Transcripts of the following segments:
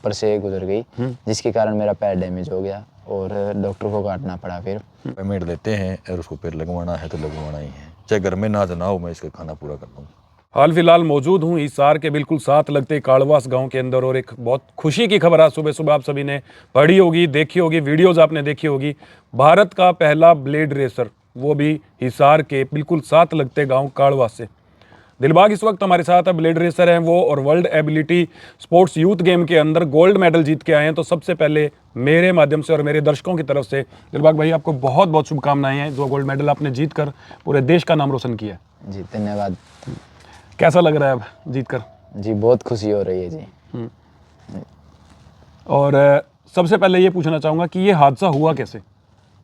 ऊपर से गुजर गई, जिसके कारण मेरा पैर डैमेज हो गया और डॉक्टर को काटना पड़ा। फिर पेमेंट देते हैं और उसको फिर लगवाना है तो लगवाना ही है, चाहे घर में ना ना हो, मैं इसका खाना पूरा कर दूँगा। हाल फिलहाल मौजूद हूँ हिसार के बिल्कुल साथ लगते काड़वास गांव के अंदर और एक बहुत खुशी की खबर आज सुबह सुबह आप सभी ने पढ़ी होगी, देखी होगी, वीडियोज़ आपने देखी होगी। भारत का पहला ब्लेड रेसर, वो भी हिसार के बिल्कुल साथ लगते गांव काड़वास से। दिलबाग इस वक्त हमारे साथ है, ब्लेड रेसर हैं वो और world ability sports youth game के अंदर गोल्ड मेडल जीत के आए हैं। तो सबसे पहले मेरे माध्यम से और मेरे दर्शकों की तरफ से दिलबाग भाई आपको बहुत बहुत शुभकामनाएं हैं, जो गोल्ड मेडल आपने जीत कर पूरे देश का नाम रोशन किया है। जी धन्यवाद। कैसा लग रहा है अब जीत कर? जी बहुत खुशी हो रही है जी। और सबसे पहले ये पूछना चाहूँगा कि ये हादसा हुआ कैसे?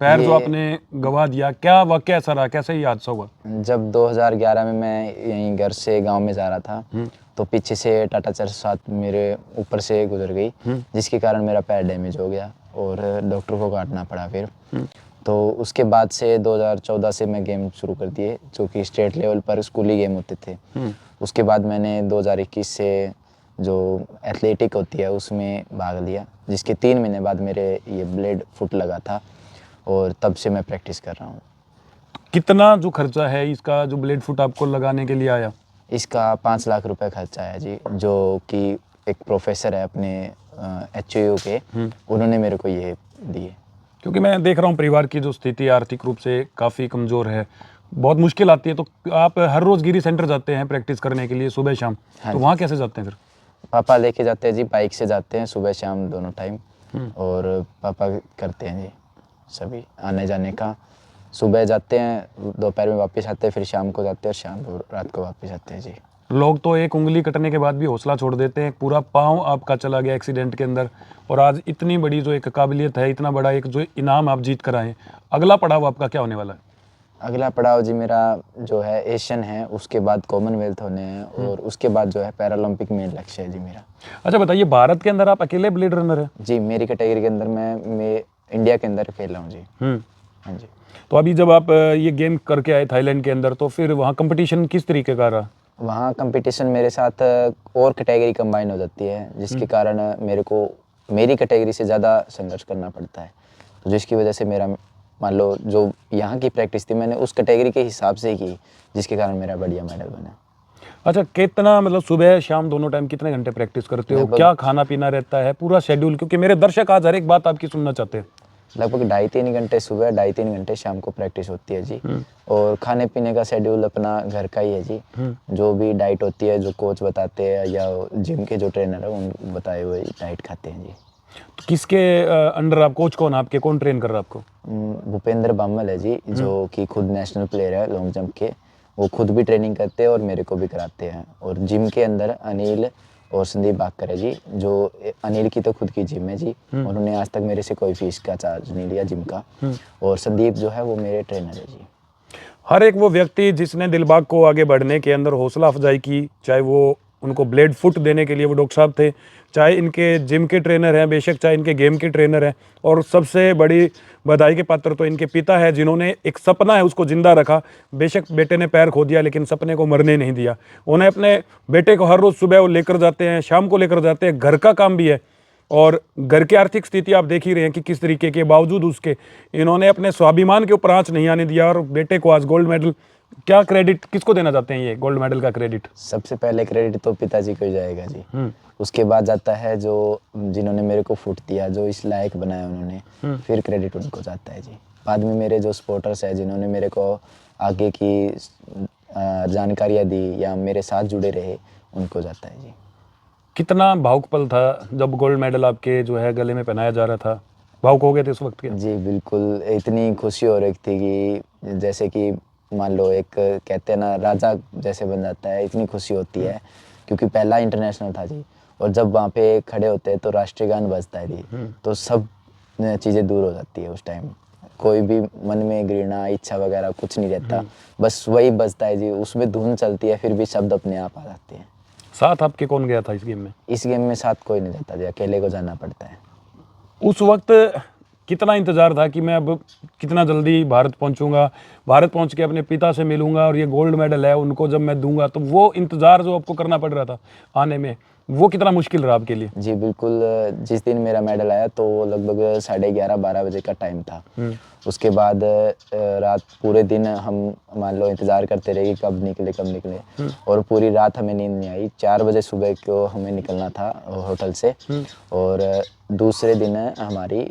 पैर जो आपने गवा दिया, क्या वाकया ऐसा रहा, कैसे ये हादसा हुआ? जब 2011 में मैं यहीं घर से गांव में जा रहा था, तो पीछे से टाटा चार सात मेरे ऊपर से गुजर गई, जिसके कारण मेरा पैर डैमेज हो गया और डॉक्टर को काटना पड़ा। फिर तो उसके बाद से 2014 से मैं गेम शुरू कर दिए, जो कि स्टेट लेवल पर स्कूली गेम होते थे। उसके बाद मैंने 2021 से जो एथलेटिक होती है उसमें भाग लिया, जिसके 3 महीने बाद मेरे ये ब्लेड फुट लगा था और तब से मैं प्रैक्टिस कर रहा हूँ। कितना जो खर्चा है इसका, जो ब्लेड फुट आपको लगाने के लिए आया? इसका 5 लाख रुपए खर्चा है जी, जो कि एक प्रोफेसर है अपने HUU के, उन्होंने मेरे को ये दिए। क्योंकि मैं देख रहा हूँ परिवार की जो स्थिति आर्थिक रूप से काफ़ी कमज़ोर है, बहुत मुश्किल आती है। तो आप हर रोज़ गिरी सेंटर जाते हैं प्रैक्टिस करने के लिए सुबह शाम, तो वहाँ कैसे जाते हैं फिर? पापा लेके जाते हैं जी, बाइक से जाते हैं सुबह शाम दोनों टाइम, और पापा करते हैं जी सभी आने जाने का। सुबह जाते हैं, दोपहर में वापस आते हैं, फिर शाम को जाते हैं और शाम को रात को वापस आते हैं जी। लोग तो एक उंगली कटने के बाद भी हौसला छोड़ देते हैं, पूरा पाँव आपका चला गया एक्सीडेंट के अंदर, और आज इतनी बड़ी जो एक काबिलियत है, इतना बड़ा एक जो इनाम आप जीत कर आए, अगला पड़ाव आपका क्या होने वाला है? अगला पड़ाव जी मेरा जो है एशियन है, उसके बाद कॉमनवेल्थ होने हैं, और उसके बाद जो है पैरालंपिक में लक्ष्य है जी मेरा। अच्छा बताइए, भारत के अंदर आप अकेले ब्लेड रनर हैं? जी मेरी कैटेगरी के अंदर मैं इंडिया के अंदर खेल रहा हूँ जी। हाँ जी। तो अभी जब आप ये गेम करके आए थाईलैंड के अंदर, तो फिर वहाँ कंपटीशन किस तरीके का रहा? वहाँ कंपटीशन मेरे साथ और कैटेगरी कंबाइन हो जाती है, जिसके कारण मेरे को मेरी कैटेगरी से ज़्यादा संघर्ष करना पड़ता है, तो जिसकी वजह से मेरा मान लो जो यहाँ की प्रैक्टिस थी मैंने उस कैटेगरी के हिसाब से ही की, जिसके कारण मेरा बढ़िया मेडल बना। अच्छा, कितना मतलब सुबह शाम दोनों टाइम कितने घंटे प्रैक्टिस करते हो, क्या खाना पीना रहता है, पूरा शेड्यूल? क्योंकि मेरे दर्शक आज हर एक बात आपकी सुनना चाहते हैं। लगभग 2.5-3 घंटे सुबह, 2.5-3 घंटे शाम को प्रैक्टिस होती है जी। और खाने पीने का शेड्यूल अपना घर का ही है जी, जो भी डाइट होती है जो कोच बताते हैं या जिम के जो ट्रेनर है उन बताए हुए डाइट खाते हैं जी। तो किसके अंडर आप कोच, कौन आपके, कौन ट्रेन कर रहा है आपको? भूपेंद्र बामल है जी, जो कि खुद नेशनल प्लेयर है लॉन्ग जंप के, वो खुद भी ट्रेनिंग करते हैं और मेरे को भी कराते हैं। और जिम के अंदर अनिल और संदीप बाकर है जी, जो अनिल की तो खुद की जिम है जी, उन्होंने आज तक मेरे से कोई फीस का चार्ज नहीं लिया जिम का, और संदीप जो है वो मेरे ट्रेनर है जी। हर एक वो व्यक्ति जिसने दिलबाग को आगे बढ़ने के अंदर हौसला अफजाई की, चाहे वो उनको ब्लेड फुट देने के लिए वो डॉक्टर साहब थे, चाहे इनके जिम के ट्रेनर हैं बेशक, चाहे इनके गेम के ट्रेनर हैं, और सबसे बड़ी बधाई के पात्र तो इनके पिता है, जिन्होंने एक सपना है उसको जिंदा रखा। बेशक बेटे ने पैर खो दिया, लेकिन सपने को मरने नहीं दिया। उन्हें अपने बेटे को हर रोज़ सुबह वो लेकर जाते हैं, शाम को लेकर जाते हैं, घर का काम भी है, और घर की आर्थिक स्थिति आप देख ही रहे हैं कि किस तरीके के बावजूद उसके इन्होंने अपने स्वाभिमान के ऊपर आंच नहीं आने दिया, और बेटे को आज गोल्ड मेडल। क्या क्रेडिट किसको देना चाहते हैं ये गोल्ड मेडल का क्रेडिट? सबसे पहले क्रेडिट तो पिताजी को ही जाएगा जी, उसके बाद जाता है जो जिन्होंने मेरे को फुट दिया, जो इस लायक बनाया उन्होंने, फिर क्रेडिट उनको जाता है जी। बाद में मेरे जो सपोर्टर्स हैं जिन्होंने मेरे को आगे की जानकारियाँ दी या मेरे साथ जुड़े रहे, उनको जाता है जी। कितना भावुक पल था जब गोल्ड मेडल आपके जो है गले में पहनाया जा रहा था? भावुक हो गए थे उस वक्त के? जी बिल्कुल, इतनी खुशी हो रही थी कि जैसे कि मान लो एक कहते हैं ना राजा जैसे बन जाता है, इतनी खुशी होती है, क्योंकि पहला इंटरनेशनल था जी, और जब वहाँ पे खड़े होते हैं तो राष्ट्रीय गान बजता है जी, तो सब चीज़ें दूर हो जाती है उस टाइम। कोई भी मन में घृणा इच्छा वगैरह कुछ नहीं रहता, बस वही बजता है जी, उसमें धुन चलती है, फिर भी शब्द अपने आप आ जाते हैं। साथ आपके कौन गया था इस गेम में? इस गेम में साथ कोई नहीं जाता जी, अकेले को जाना पड़ता है। उस वक्त कितना इंतज़ार था कि मैं अब कितना जल्दी भारत पहुंचूंगा, भारत पहुंच के अपने पिता से मिलूंगा और ये गोल्ड मेडल है उनको जब मैं दूंगा, तो वो इंतज़ार जो आपको करना पड़ रहा था आने में, वो कितना मुश्किल रहा आपके लिए? जी बिल्कुल। जिस दिन मेरा मेडल आया तो लगभग 11:30-12 बजे का टाइम था। उसके बाद रात पूरे दिन हम मान लो इंतज़ार करते रहे कि कब निकले और पूरी रात हमें नींद नहीं आई। 4 बजे सुबह को हमें निकलना था होटल से और दूसरे दिन हमारी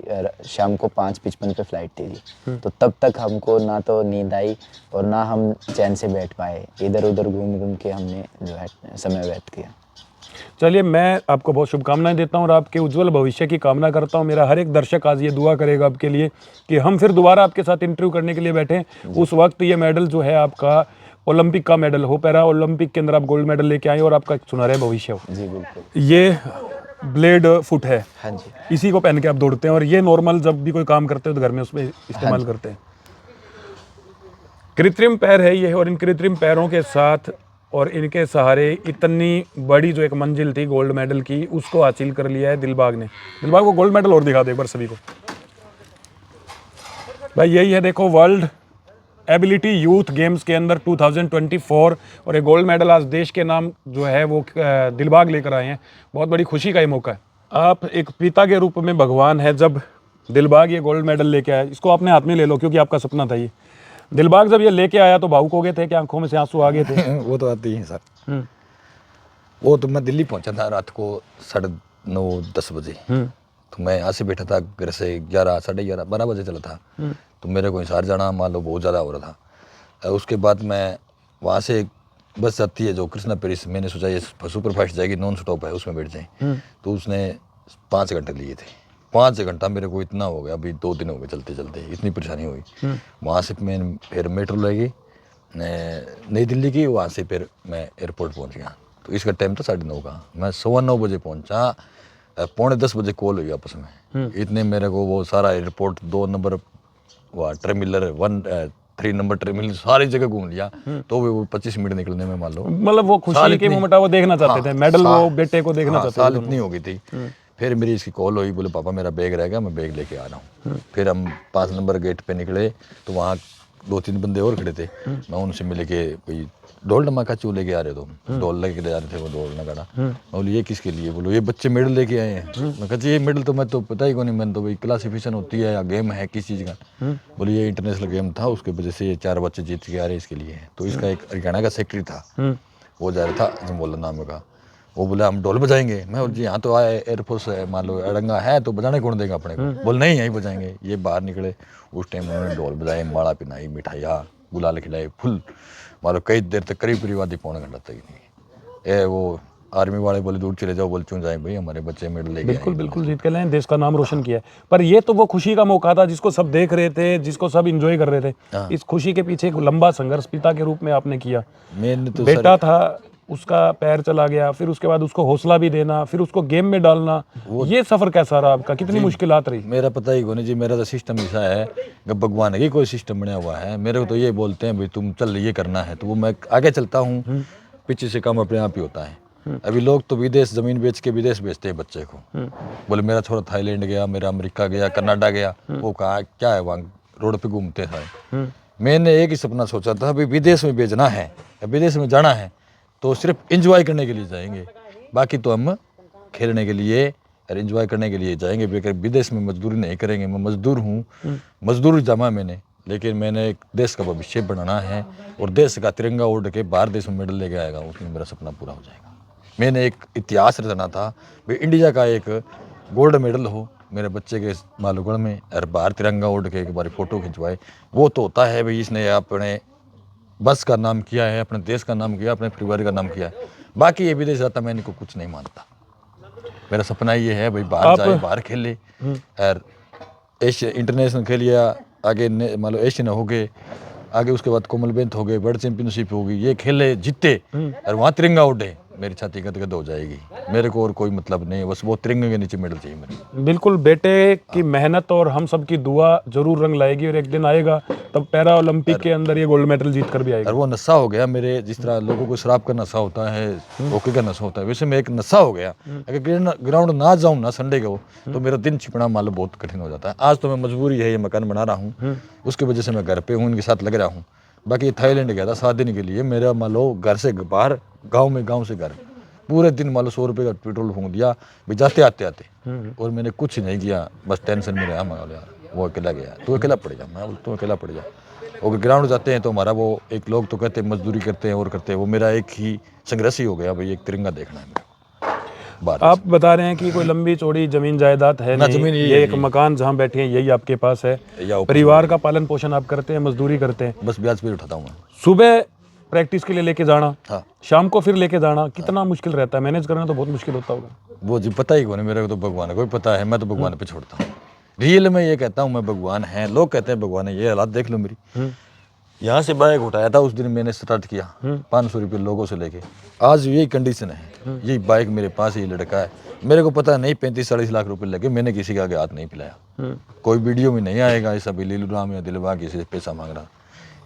शाम को 5:55 पे फ्लाइट थी। तो तब तक हमको ना तो नींद आई और ना हम चैन से बैठ पाए। इधर उधर घूम घूम के हमने जो है समय व्यर्थ किया। चलिए, मैं आपको बहुत शुभकामनाएं देता हूं और आपके उज्जवल भविष्य की कामना करता हूं। मेरा हर एक दर्शक आज ये दुआ करेगा आपके लिए कि हम फिर दोबारा आपके साथ इंटरव्यू करने के लिए बैठें। उस वक्त ये मेडल जो है आपका ओलंपिक का मेडल हो, पैरा ओलंपिक के अंदर आप गोल्ड मेडल लेके आए और आपका एक सुनहरा भविष्य हो। जी बिल्कुल। ये ब्लेड फुट है, हाँ जी। इसी को पहन के आप दौड़ते हैं और ये नॉर्मल जब भी कोई काम करते हो तो घर में उसमें इस्तेमाल करते हैं। कृत्रिम पैर है ये और इन कृत्रिम पैरों के साथ और इनके सहारे इतनी बड़ी जो एक मंजिल थी गोल्ड मेडल की, उसको हासिल कर लिया है दिलबाग ने। दिलबाग को गोल्ड मेडल और दिखा दो एक बार सभी को। भाई यही है, देखो, वर्ल्ड एबिलिटी यूथ गेम्स के अंदर 2024 और ये गोल्ड मेडल आज देश के नाम जो है वो दिलबाग लेकर आए हैं। बहुत बड़ी खुशी का ये मौका है। आप एक पिता के रूप में भगवान है। जब दिलबाग ये गोल्ड मेडल लेके आया, इसको अपने हाथ में ले लो क्योंकि आपका सपना था ये। दिलबाग जब ये लेके आया तो भावुक हो गए थे कि आंखों में से आंसू आ गए थे? वो तो आते ही हैं सर। वो तो मैं दिल्ली पहुंचा था रात को 9:30-10 बजे। तो मैं यहाँ से बैठा था घर से 11, 11:30, 12 बजे चला था। तो मेरे को हिसार जाना मान लो बहुत ज़्यादा हो रहा था। उसके बाद मैं वहाँ से बस जाती है जो कृष्णा पेरिस, मैंने सोचा ये सुपर फास्ट जाएगी, नॉन स्टॉप है, उसमें बैठ जाए। तो उसने 5 घंटे लिए थे। 5 घंटा मेरे को इतना हो गया, अभी 2 दिन हो गए चलते चलते, इतनी परेशानी हुई। वहाँ से मैं फिर मेट्रो लगी नई दिल्ली की, वहाँ से फिर मैं एयरपोर्ट पहुँच गया। तो इसका टाइम था 9:30 का। मैं 9:15 बजे पहुँचा, 9:45 बजे कॉल हुई आपस में। इतने मेरे को वो सारा एयरपोर्ट 2 नंबर वहाँ टर्मिनल 3 नंबर टर्मिनल सारी जगह घूम लिया। तो वो 25 मिनट निकलने में मान लो, मतलब वो खुशी के मोमेंट वो देखना चाहते थे, मेडल वो बेटे को देखना चाहते थे। साल इतनी हो गई थी। फिर मेरी इसकी कॉल हुई, बोले पापा मेरा बैग रह गया, मैं बैग लेके आ रहा हूँ। फिर हम 5 नंबर गेट पे निकले तो वहाँ 2-3 बंदे और खड़े थे। मैं उनसे मिले के कोई ढोल धमाका चू लेके आ रहे थे, ढोल लेके जा रहे थे वो ढोल नगाड़ा। मैं बोले ये किसके लिए? बोलो ये बच्चे मेडल लेके आए हैं। मैं कहती ये मेडल तो मैं तो पता ही को नहीं, मैंने तो भाई क्लासिफिकेशन होती है या गेम है किस चीज़ का। बोले ये इंटरनेशनल गेम था, उसके वजह से ये 4 बच्चे जीत के आ रहे इसके लिए। तो इसका एक हरियाणा का सेक्रेटरी था, वो जा रहा था जमोला नाम का। वो बोला हम ढोल बजाएंगे। मैं जी यहाँ तो आए एयरफोर्स है, मान लो अड़ंगा है तो बजाने कौन देगा अपने को? बोल नहीं यहीं बजाएंगे। ये बाहर निकले, उस टाइम उन्होंने ढोल बजाए, माला पिनाई, मिठाइयाँ, गुलाल खिलाए, फुल मारो कई देर तक, करीब आधी पौने घंटा तक नहीं। ये वो आर्मी वाले बोले दूर चले जाओ, बोले क्यों जाए भाई, हमारे बच्चे मेडल लेके बिल्कुल बिल्कुल जीत के लाए, देश का नाम रोशन किया है। पर ये तो वो खुशी का मौका था जिसको सब देख रहे थे, जिसको सब एंजॉय कर रहे थे। इस खुशी के पीछे एक लंबा संघर्ष पिता के रूप में आपने किया। मैंने तो बेटा था, उसका पैर चला गया, फिर उसके बाद उसको हौसला भी देना, फिर उसको गेम में डालना, ये सफर कैसा रहा आपका? कितनी मुश्किलात रही? मेरा पता ही को नहीं जी, मेरा तो सिस्टम ऐसा है कि भगवान की कोई सिस्टम बना हुआ है। मेरे को तो ये बोलते हैं भाई तुम चल ये करना है तो वो मैं आगे चलता हूँ, पीछे से काम अपने आप ही होता है। अभी लोग तो विदेश जमीन बेच के विदेश भेजते हैं बच्चे को। बोले मेरा छोरा थाईलैंड गया, मेरा अमेरिका गया, कनाडा गया, वो कहा क्या है वहाँ रोड पे घूमते हैं। मैंने एक ही सपना सोचा था भाई विदेश में भेजना है या विदेश में जाना है तो सिर्फ एंजॉय करने के लिए जाएंगे, बाकी तो हम खेलने के लिए और एंजॉय करने के लिए जाएंगे। बेकार विदेश में मजदूरी नहीं करेंगे। मैं मजदूर हूँ, मजदूर जमा मैंने, लेकिन मैंने एक देश का भविष्य बनाना है और देश का तिरंगा उड़ के बाहर देश में मेडल लेके आएगा, उसमें मेरा सपना पूरा हो जाएगा। मैंने एक इतिहास रचना था भाई इंडिया का एक गोल्ड मेडल हो मेरे बच्चे के मालूगढ़ में और बाहर तिरंगा उड़ के एक बार फोटो खिंचवाए। वो तो होता है भाई इसने अपने बस का नाम किया है, अपने देश का नाम किया, अपने परिवार का नाम किया है। बाकी ये विदेश जाता मैं इनको कुछ नहीं मानता। मेरा सपना ये है भाई बाहर जाए, बाहर खेले और एशिया इंटरनेशनल खेलिए, आगे मान लो एशियन हो गए, आगे उसके बाद कॉमनवेल्थ हो गए, वर्ल्ड चैंपियनशिप होगी, ये खेले जीते और वहाँ तिरंगा उड़े, मेरी छाती गदगद हो जाएगी। मेरे को और कोई मतलब नहीं है, बस वो तिरंगे के नीचे मेडल चाहिए मेरे। बिल्कुल, बेटे की मेहनत और हम सब की दुआ जरूर रंग लाएगी और एक दिन आएगा तब पैरा ओलंपिक के अंदर ये गोल्ड मेडल जीत कर भी आएगा। और वो नशा हो गया मेरे, जिस तरह लोगों को शराब का नशा होता है, ओके का नशा होता है, वैसे मैं एक नशा हो गया। अगर ग्राउंड ना जाऊँ ना संडे को तो मेरा दिन छिपना मान लो बहुत कठिन हो जाता है। आज तो मैं मजबूरी है, ये मकान बना रहा हूँ, उसकी वजह से मैं घर पे हूँ, इनके साथ लग रहा हूँ। बाकी थाईलैंड गया था 7 दिन के लिए, मेरा मान लो घर से बाहर, गाँव में, गाँव से घर, पूरे दिन मान लो 100 रुपये का पेट्रोल फूंक दिया भाई जाते आते और मैंने कुछ नहीं किया, बस टेंशन में रहा। मैं बोला यार वो अकेला गया, तू अकेला पड़ जा। मैं बोला तू अकेला पड़ जा। और ग्राउंड जाते हैं तो हमारा वो एक लोग तो कहते हैं मजदूरी करते हैं और करते हैं, वो मेरा एक ही संघर्ष ही हो गया भाई, एक तिरंगा देखना है मेरा। आप बता रहे हैं कि कोई लंबी चौड़ी जमीन जायदाद है ना, नहीं, जमीन ये एक मकान जहाँ बैठे हैं यही आपके पास है, या ऊपर परिवार का पालन पोषण आप करते हैं, मजदूरी करते हैं, बस ब्याज पे उठाता हूँ मैं। सुबह प्रैक्टिस के लिए लेके जाना, हाँ। शाम को फिर लेके जाना, कितना मुश्किल रहता है? मैनेज करना तो बहुत मुश्किल होता होगा। वो जी पता ही कौन है मेरे को, तो भगवान को ही पता है। मैं तो भगवान पे छोड़ता हूँ। रियल में ये कहता हूँ मैं भगवान है, लोग कहते हैं भगवान है। ये हालात देख लो मेरी। यहाँ से बाइक उठाया था उस दिन मैंने स्टार्ट किया 500 रुपये लोगों से लेके, आज यही कंडीशन है। यही बाइक मेरे पास, ये लड़का है, मेरे को पता नहीं 35-40 लाख रुपए लगे, मैंने किसी के आगे हाथ नहीं पिलाया। कोई वीडियो में नहीं आएगा ऐसा भी लीलू राम या दिलवा किसी से पैसा मांग रहा,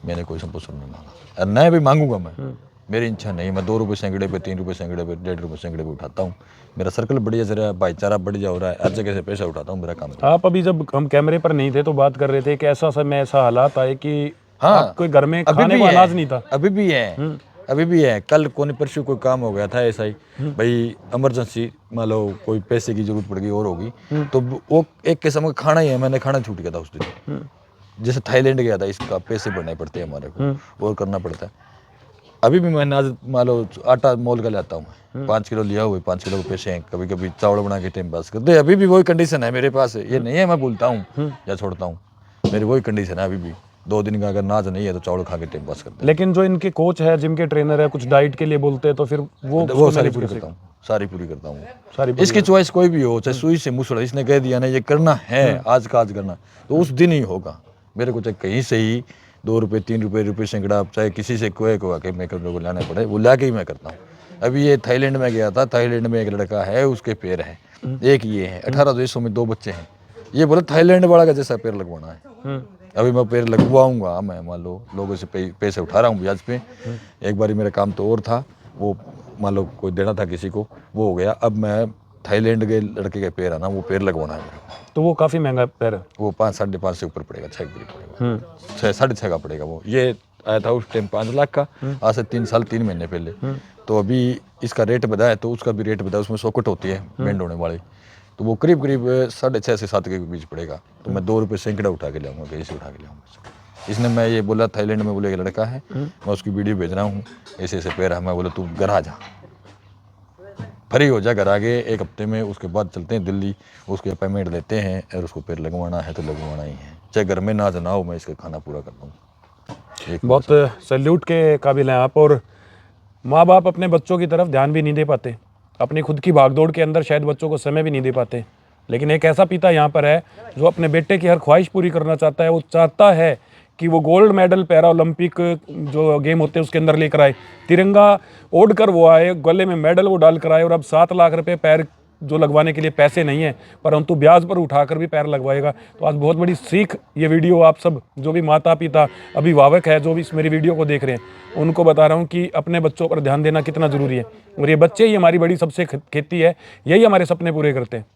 मैंने कोई संपोषण नहीं मांगा और न भी मांगूंगा मैं। मेरी इच्छा नहीं, मैं 2 रुपये सैकड़े पे, 3 रुपये सैकड़े पे, 1.5 रुपये सैकड़े पे उठाता हूँ। मेरा सर्कल बढ़िया चल रहा है, भाईचारा बढ़िया हो रहा है, हर जगह से पैसा उठाता हूँ, मेरा काम है। आप अभी जब हम कैमरे पर नहीं थे तो बात कर रहे थे कि ऐसा समय, ऐसा हालात आए कि आपके घर में खाने को अनाज नहीं था। अभी भी है, अभी भी है। कल कोने परसों कोई काम हो गया था ऐसा ही भाई, इमरजेंसी मान लो कोई पैसे की जरूरत पड़ गई और होगी, तो वो एक किस्म का खाना ही है, मैंने खाना छूट गया था उस दिन। जैसे थाईलैंड गया था, इसका पैसे भरने पड़ते हैं हमारे को और करना पड़ता है। अभी भी मैं अनाज मान लो आटा मोल का लाता हूँ मैं, 5 किलो लिया हुआ, 5 किलो के पैसे हैं, कभी कभी चावल बना के टाइम पास करते। अभी भी वही कंडीशन है मेरे पास, ये नहीं है मैं भूलता हूँ या छोड़ता हूँ, मेरी वही कंडीशन है अभी भी। 2 दिन का अगर नाज नहीं है तो चावल खा के टाइम पास करते हैं। लेकिन जो इनके कोच है, जिम के ट्रेनर है, कुछ डाइट के लिए बोलते हैं तो फिर वो सारी पूरी करता हूँ, सारी पूरी करता हूँ। सारी इसकी चॉइस कोई भी हो, चाहे सुई से मुसड़ा, इसने कह दिया ना ये करना है, आज का आज करना, तो उस दिन ही होगा। मेरे को चाहे कहीं से ही 2 रुपये 3 रुपये सैकड़ा, चाहे किसी से कोई को आके मैं को लाना पड़े, वो ला के ही मैं करता हूँ। अभी ये थाईलैंड में गया था, थाईलैंड में एक लड़का है, उसके पैर है, एक ये है, 18 देशों में 2 बच्चे हैं। ये बोले थाईलैंड वाला का जैसा पैर लगवाना है। अभी मैं पैर लगवाऊंगा, मैं मान लो लोगों से पैसे उठा रहा हूँ ब्याज पे। एक बारी मेरा काम तो और था, वो मान लो कोई देना था किसी को, वो हो गया। अब मैं थाईलैंड के लड़के के पैर है ना, वो पैर लगवाना है मेरे को। तो वो काफी महंगा पैर है, वो 5-5.5 से ऊपर पड़ेगा, 6 पड़ेगा, 6-6.5 का पड़ेगा। वो ये आया था उस टाइम 5 लाख का, आज से 3 साल 3 महीने पहले। तो अभी इसका रेट बढ़ा है, तो उसका भी रेट बढ़ा, उसमें सॉकेट होती है बेंड होने वाली, तो वो करीब 6.5 से 7 के बीच पड़ेगा। तो मैं 2 रुपये सैकड़ा उठा के लाऊंगा, कहीं से उठा के लाऊंगा। इसने मैं ये बोला थाईलैंड में बोले एक लड़का है, मैं उसकी वीडियो भेज रहा हूँ, ऐसे ऐसे पैर है। मैं बोला तू घर आ जा, फ्री हो जा घर आगे 1 हफ्ते में, उसके बाद चलते हैं दिल्ली, उसके अपॉइंटमेंट लेते हैं और उसको पैर लगवाना है तो लगवाना ही है, चाहे घर में ना ना हो, मैं इसका खाना पूरा कर दूँगा। बहुत सैल्यूट के काबिल हैं आप। और माँ बाप अपने बच्चों की तरफ ध्यान भी नहीं दे पाते, अपनी खुद की भागदौड़ के अंदर शायद बच्चों को समय भी नहीं दे पाते। लेकिन एक ऐसा पिता यहाँ पर है जो अपने बेटे की हर ख्वाहिश पूरी करना चाहता है। वो चाहता है कि वो गोल्ड मेडल पैरा ओलंपिक जो गेम होते हैं उसके अंदर लेकर आए, तिरंगा ओढ़ कर वो आए, गले में मेडल वो डाल कर आए। और अब 7 लाख रुपए पैर जो लगवाने के लिए पैसे नहीं है, परंतु ब्याज पर उठाकर भी पैर लगवाएगा। तो आज बहुत बड़ी सीख ये वीडियो आप सब जो भी माता पिता अभिभावक है, जो भी इस मेरी वीडियो को देख रहे हैं, उनको बता रहा हूँ कि अपने बच्चों पर ध्यान देना कितना ज़रूरी है। और ये बच्चे ही हमारी बड़ी सबसे खेती है, यही हमारे सपने पूरे करते हैं।